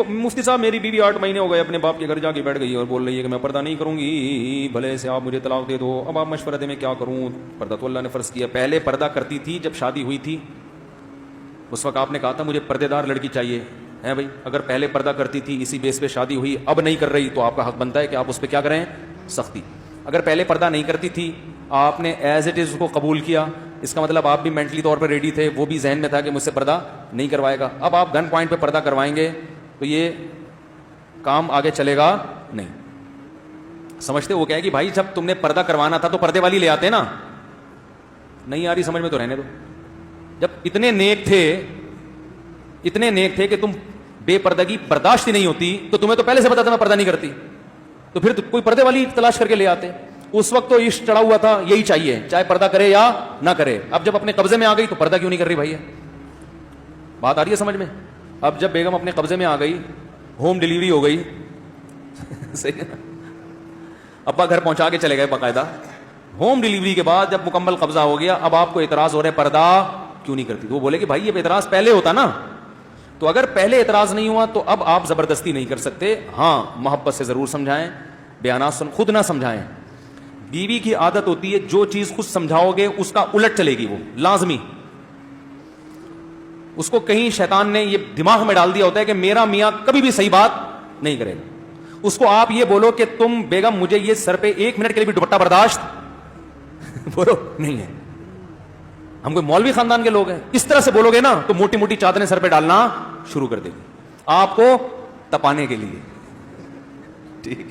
مفتی صاحب میری بیوی 8 مہینے ہو گئے اپنے باپ کے گھر جا کے بیٹھ گئی اور بول رہی ہے کہ میں پردہ نہیں کروں گی، بھلے سے آپ مجھے طلاق دے دو، اب آپ مشورہ دیں میں کیا کروں؟ پردہ تو اللہ نے فرض کیا، پہلے پردہ کرتی تھی جب شادی ہوئی تھی، اس وقت آپ نے کہا تھا مجھے پردے دار لڑکی چاہیے ہے بھائی، اگر پہلے پردہ کرتی تھی اسی بیس پہ شادی ہوئی، اب نہیں کر رہی تو آپ کا حق بنتا ہے کہ آپ اس پہ کیا کریں؟ سختی۔ اگر پہلے پردہ نہیں کرتی تھی، آپ نے ایز اٹ از اس کو قبول کیا، اس کا مطلب آپ بھی مینٹلی طور پر ریڈی تھے، وہ بھی ذہن میں تھا کہ مجھ سے پردہ نہیں کروائے گا، اب آپ گن پوائنٹ پہ پردہ کروائیں گے تو یہ کام آگے چلے گا نہیں۔ سمجھتے وہ کیا ہے کہ بھائی جب تم نے پردہ کروانا تھا تو پردے والی لے آتے نا، نہیں آ رہی سمجھ میں تو رہنے دو۔ جب اتنے نیک تھے کہ تم بے پردگی برداشت ہی نہیں ہوتی تو تمہیں تو پہلے سے پتا تھا میں پردہ نہیں کرتی، تو پھر کوئی پردے والی تلاش کر کے لے آتے۔ اس وقت تو عشق چڑھا ہوا تھا، یہی چاہیے چاہے پردہ کرے یا نہ کرے۔ اب جب اپنے قبضے میں آ گئی تو پردہ کیوں نہیں کر رہی بھائی؟ بات آ رہی ہے سمجھ میں؟ اب جب بیگم اپنے قبضے میں آ گئی، ہوم ڈیلیوری ہو گئی، صحیح ہے، ابا گھر پہنچا کے چلے گئے باقاعدہ، ہوم ڈیلیوری کے بعد جب مکمل قبضہ ہو گیا، اب آپ کو اعتراض ہو رہا ہے پردہ کیوں نہیں کرتی؟ تو وہ بولے کہ بھائی یہ اعتراض پہلے ہوتا نا، تو اگر پہلے اعتراض نہیں ہوا تو اب آپ زبردستی نہیں کر سکتے، ہاں محبت سے ضرور سمجھائیں، بیانات خود نہ سمجھائیں۔ بیوی کی عادت ہوتی ہے جو چیز خود سمجھاؤ گے اس کا الٹ چلے گی، وہ لازمی، اس کو کہیں شیطان نے یہ دماغ میں ڈال دیا ہوتا ہے کہ میرا میاں کبھی بھی صحیح بات نہیں کرے گا۔ اس کو آپ یہ بولو کہ تم بیگم مجھے یہ سر پہ 1 منٹ کے لیے بھی دوپٹہ برداشت بولو نہیں ہے، ہم کوئی مولوی خاندان کے لوگ ہیں، اس طرح سے بولو گے نا تو موٹی موٹی چادریں سر پہ ڈالنا شروع کر دے گی آپ کو تپانے کے لیے، ٹھیک؟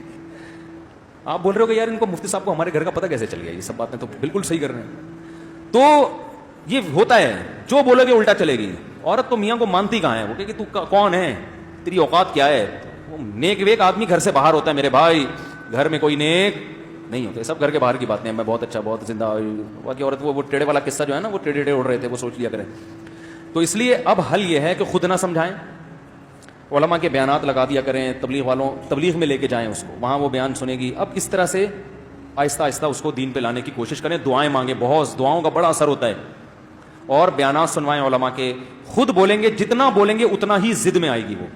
آپ بول رہے ہو کہ یار ان کو مفتی صاحب کو ہمارے گھر کا پتہ کیسے چل گیا؟ یہ سب باتیں تو بالکل صحیح کر رہے ہیں۔ تو یہ ہوتا ہے، جو بولو گے الٹا چلے گی۔ عورت تو میاں کو مانتی کہاں ہے، وہ کہ تو کون ہے، تیری اوقات کیا ہے؟ وہ نیک ویک آدمی گھر سے باہر ہوتا ہے میرے بھائی، گھر میں کوئی نیک نہیں ہوتے، سب گھر کے باہر کی باتیں ہیں، میں بہت اچھا بہت زندہ، باقی عورت وہ ٹیڑے والا قصہ جو ہے نا، وہ ٹیڑے اڑ رہے تھے، وہ سوچ لیا کریں۔ تو اس لیے اب حل یہ ہے کہ خود نہ سمجھائیں، علماء کے بیانات لگا دیا کریں، تبلیغ میں لے کے جائیں اس کو، وہاں وہ بیان سنے گی۔ اب اس طرح سے آہستہ آہستہ اس کو دین پہ لانے کی کوشش کریں، دعائیں مانگیں، بہت دعاؤں کا بڑا اثر ہوتا ہے، اور بیانات سنوائیں علماء کے۔ خود بولیں گے، جتنا بولیں گے اتنا ہی ضد میں آئے گی، وہ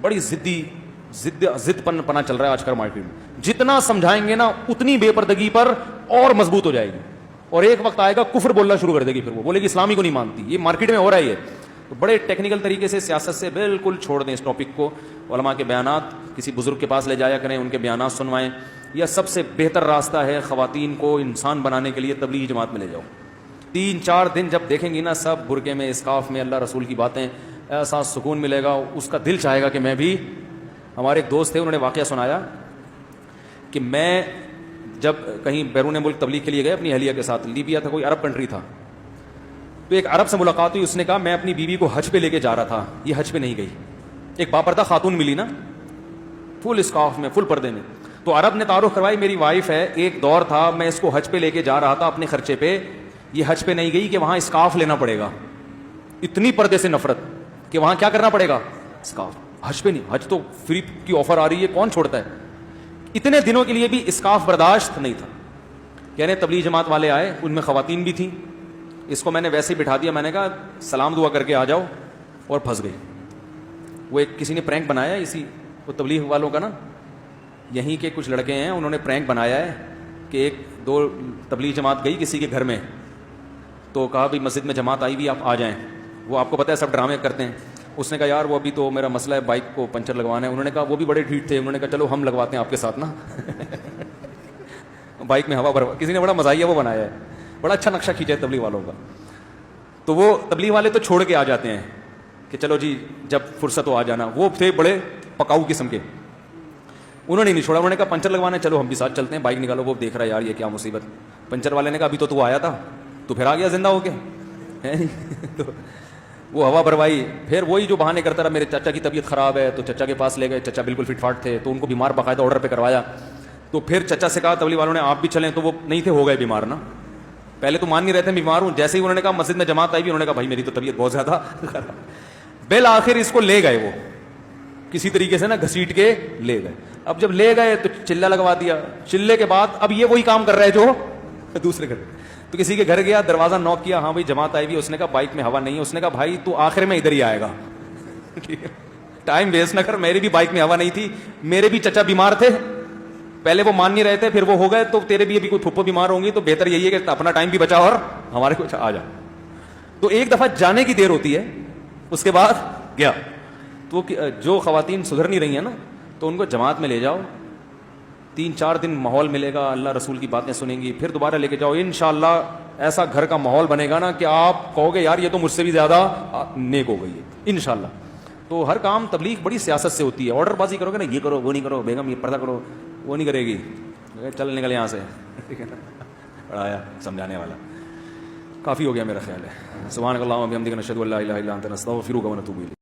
بڑی ضد پنا چل رہا ہے آج کل مارکیٹ میں، جتنا سمجھائیں گے نا اتنی بے پردگی پر اور مضبوط ہو جائے گی، اور ایک وقت آئے گا کفر بولنا شروع کر دے گی، پھر وہ بولے گی اسلامی کو نہیں مانتی۔ یہ مارکیٹ میں ہو رہا ہے، یہ تو بڑے ٹیکنیکل طریقے سے، سیاست سے بالکل چھوڑ دیں اس ٹاپک کو، علماء کے بیانات کسی بزرگ کے پاس لے جایا کریں، ان کے بیانات سنوائیں۔ یا سب سے بہتر راستہ ہے خواتین کو انسان بنانے کے لیے تبلیغی جماعت میں لے جاؤ۔ 3-4 دن جب دیکھیں گی نا سب برقعے میں، اسکارف میں، اللہ رسول کی باتیں، ایسا سکون ملے گا، اس کا دل چاہے گا کہ میں بھی۔ ہمارے ایک دوست تھے، انہوں نے واقعہ سنایا کہ میں جب کہیں بیرون ملک تبلیغ کے لیے گئے اپنی اہلیہ کے ساتھ، لیبیا تھا، کوئی عرب کنٹری تھا، تو ایک عرب سے ملاقات ہوئی، اس نے کہا میں اپنی بیوی کو حج پہ لے کے جا رہا تھا، یہ حج پہ نہیں گئی۔ ایک باپردہ خاتون ملی نا، فل اسکارف میں، فل پردے میں، تو عرب نے تعارف کروائی میری وائف ہے، ایک دور تھا میں اس کو حج پہ لے کے جا رہا تھا اپنے خرچے پہ، یہ حج پہ نہیں گئی کہ وہاں اسکارف لینا پڑے گا، اتنی پردے سے نفرت کہ وہاں کیا کرنا پڑے گا، اسکارف۔ حج پہ نہیں، حج تو فری کی آفر آ رہی ہے، کون چھوڑتا ہے؟ اتنے دنوں کے لیے بھی اسکارف برداشت نہیں تھا۔ کہنے تبلیغ جماعت والے آئے، ان میں خواتین بھی تھیں، اس کو میں نے ویسے ہی بٹھا دیا، میں نے کہا سلام دعا کر کے آ جاؤ، اور پھنس گئی۔ وہ ایک کسی نے پرینک بنایا، اسی وہ تبلیغ والوں کا نا، یہیں کے کچھ لڑکے ہیں، انہوں نے پرینک بنایا ہے کہ 1-2 تبلیغ جماعت گئی کسی کے گھر میں، تو کہا بھائی مسجد میں جماعت آئی بھی، آپ آ جائیں۔ وہ آپ کو پتہ ہے سب ڈرامے کرتے ہیں۔ اس نے کہا یار وہ ابھی تو میرا مسئلہ ہے، بائک کو پنچر لگوانا ہے۔ انہوں نے کہا وہ بھی بڑے ڈھیٹ تھے، انہوں نے کہا چلو ہم لگواتے ہیں آپ کے ساتھ نا بائک میں ہوا بھروا، کسی نے بڑا مزاحیہ وہ بنایا ہے، بڑا اچھا نقشہ کھینچا ہے تبلیغ والوں کا۔ تو وہ تبلیغ والے تو چھوڑ کے آ جاتے ہیں کہ چلو جی جب فرصت ہو آ جانا، وہ تھے بڑے پکاؤ قسم کے، انہوں نے نہیں چھوڑا، انہوں نے کہا پنچر لگوانا ہے، چلو ہم بھی ساتھ چلتے ہیں، بائک نکالو۔ وہ دیکھ رہا ہے یار یہ کیا مصیبت، پنچر والے نے کہا ابھی تو آیا تھا، تو پھر آ گیا زندہ ہو کے تو وہ ہوا بھروائی، پھر وہی جو بہانے کرتا رہا، میرے چچا کی طبیعت خراب ہے، تو چچا کے پاس لے گئے، چچا بالکل فٹ فاٹ تھے، تو ان کو بیمار باقاعدہ آرڈر پہ کروایا۔ تو پھر چچا سے کہا تبلیغ والوں نے آپ بھی چلیں، تو وہ نہیں تھے، ہو گئے بیمار نا، پہلے تو مان نہیں رہتے بیمار ہوں، جیسے ہی انہوں نے کہا مسجد میں جماعت آئی بھی، انہوں نے کہا بھائی میری تو طبیعت بہت زیادہ بالآخر اس کو لے گئے، وہ کسی طریقے سے نا گھسیٹ کے لے گئے۔ اب جب لے گئے تو چلہ لگوا دیا، چلے کے بعد اب یہ وہی کام کر رہے جو دوسرے گھر، تو کسی کے گھر گیا، دروازہ نوک کیا، ہاں بھائی جماعت آئی بھی، اس نے کہا بائک میں ہوا نہیں ہے، اس نے کہا بھائی تو آخر میں ادھر ہی آئے گا ٹھیک ہے، ٹائم ویسٹ نہ کر, میری بھی بائک میں ہوا نہیں تھی, میرے بھی چچا بیمار تھے, پہلے وہ مان نہیں رہے تھے, پھر وہ ہو گئے, تو تیرے بھی ابھی کوئی پھپھو بیمار ہوں گی, تو بہتر یہی ہے کہ اپنا ٹائم بھی بچا اور ہمارے کچھ آ جا. تو ایک دفعہ جانے کی دیر ہوتی ہے, اس کے بعد گیا. تو جو خواتین سدھر نہیں رہی ہیں نا, تو ان کو جماعت میں لے جاؤ, 3-4 دن ماحول ملے گا, اللہ رسول کی باتیں سنیں گی, پھر دوبارہ لے کے جاؤ, انشاءاللہ ایسا گھر کا ماحول بنے گا نا کہ آپ کہو گے یار یہ تو مجھ سے بھی زیادہ نیک ہو گئی ہے انشاءاللہ. تو ہر کام تبلیغ بڑی سیاست سے ہوتی ہے. آرڈر بازی کرو گے نا, یہ کرو وہ نہیں کرو, بیگم یہ پردہ کرو, وہ نہیں کرے گی, چل نکل یہاں سے. پڑھایا سمجھانے والا کافی ہو گیا میرا خیال ہے. سبحانک اللہم و بحمدک نشہد ان لا الہ الا انت نستغفرک و نتوب الیک.